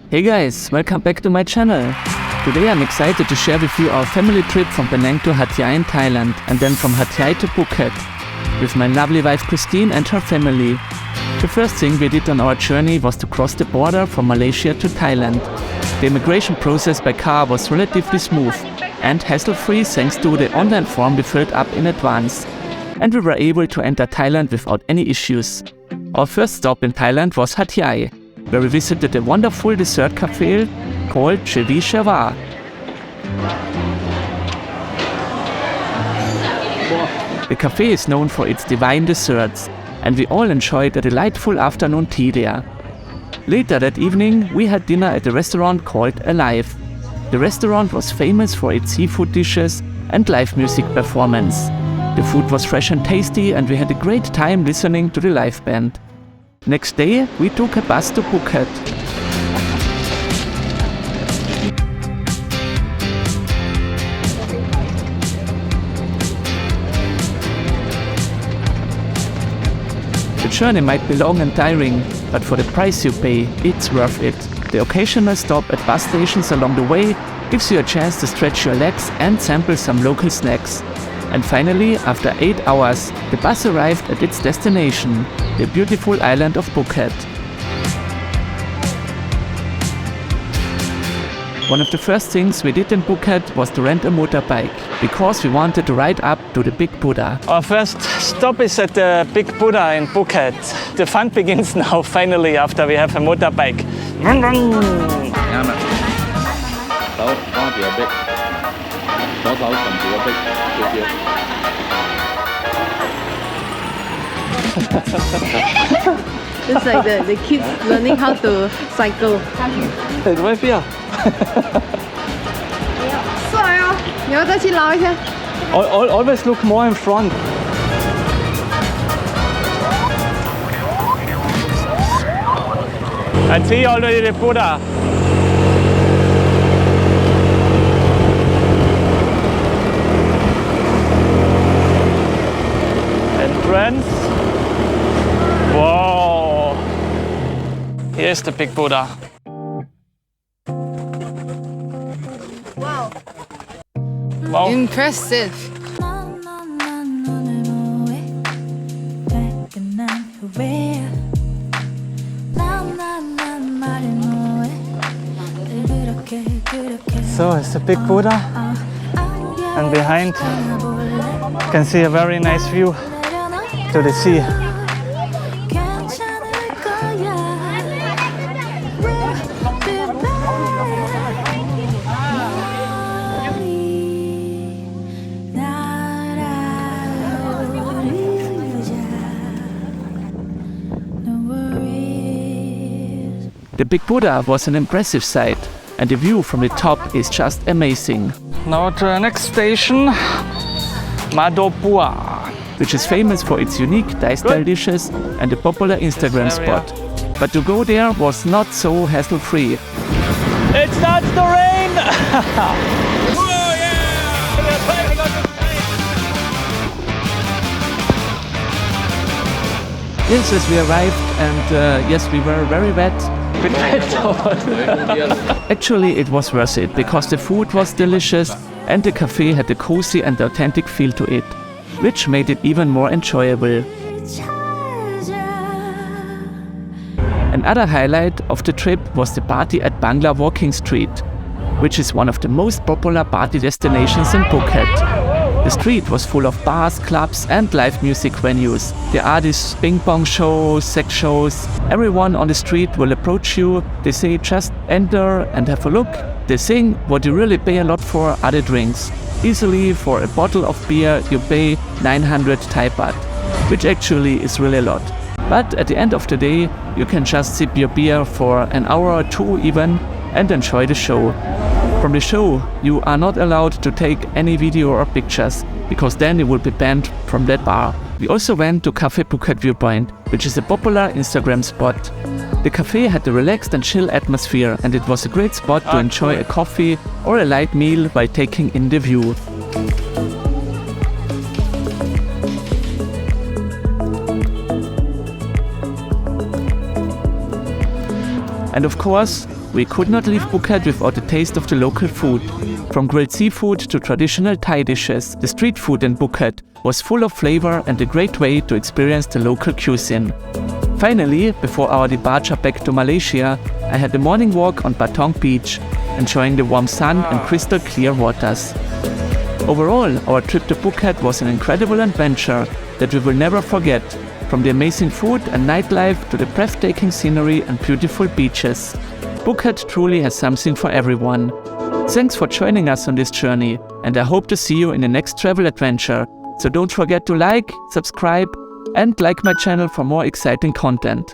Hey guys, welcome back to my channel. Today I'm excited to share with you our family trip from Penang to Hat Yai in Thailand and then from Hat Yai to Phuket with my lovely wife Christine and her family. The first thing we did on our journey was to cross the border from Malaysia to Thailand. The immigration process by car was relatively smooth and hassle-free thanks to the online form we filled up in advance. And we were able to enter Thailand without any issues. Our first stop in Thailand was Hat Yai, where we visited a wonderful dessert cafe called CHEEVA. The cafe is known for its divine desserts, and we all enjoyed a delightful afternoon tea there. Later that evening, we had dinner at a restaurant called Alive. The restaurant was famous for its seafood dishes and live music performance. The food was fresh and tasty, and we had a great time listening to the live band. Next day, we took a bus to Phuket. The journey might be long and tiring, but for the price you pay, it's worth it. The occasional stop at bus stations along the way gives you a chance to stretch your legs and sample some local snacks. And finally, after 8 hours, the bus arrived at its destination, the beautiful island of Phuket. One of the first things we did in Phuket was to rent a motorbike, because we wanted to ride up to the Big Buddha. Our first stop is at the Big Buddha in Phuket. The fun begins now, finally, after we have a motorbike. Vroom, vroom. It's like the kids learning how to cycle. 你会飞啊？帅哦！你要再去捞一下。 Always look more in front. I see already the Buddha. Entrance. Whoa! Here's the Big Buddha. Wow. Wow. Impressive. So it's the Big Buddha, and behind you can see a very nice view to the sea. The Big Buddha was an impressive sight, and the view from the top is just amazing. Now to the next station, Madopua, which is famous for its unique Thai-style dishes and a popular Instagram spot. But to go there was not so hassle-free. It starts to rain! Yes, as we arrived, and yes, we were very wet. Actually, it was worth it, because the food was delicious and the cafe had a cozy and authentic feel to it, which made it even more enjoyable. Another highlight of the trip was the party at BANGLA Walking Street, which is one of the most popular party destinations in Phuket. The street was full of bars, clubs and live music venues. There are these ping pong shows, sex shows. Everyone on the street will approach you. They say just enter and have a look. They sing. What you really pay a lot for are the drinks. Easily for a bottle of beer you pay 900 Thai baht, which actually is really a lot. But at the end of the day you can just sip your beer for an hour or two even and enjoy the show. From the show, you are not allowed to take any video or pictures, because then you will be banned from that bar. We also went to Cafe Phuket Viewpoint, which is a popular Instagram spot. The cafe had a relaxed and chill atmosphere, and it was a great spot to enjoy a coffee or a light meal while taking in the view. And of course, we could not leave Phuket without a taste of the local food. From grilled seafood to traditional Thai dishes, the street food in Phuket was full of flavor and a great way to experience the local cuisine. Finally, before our departure back to Malaysia, I had a morning walk on Patong beach, enjoying the warm sun and crystal clear waters. Overall, our trip to Phuket was an incredible adventure that we will never forget, from the amazing food and nightlife to the breathtaking scenery and beautiful beaches. Phuket truly has something for everyone. Thanks for joining us on this journey, and I hope to see you in the next travel adventure. So don't forget to like, subscribe, and like my channel for more exciting content.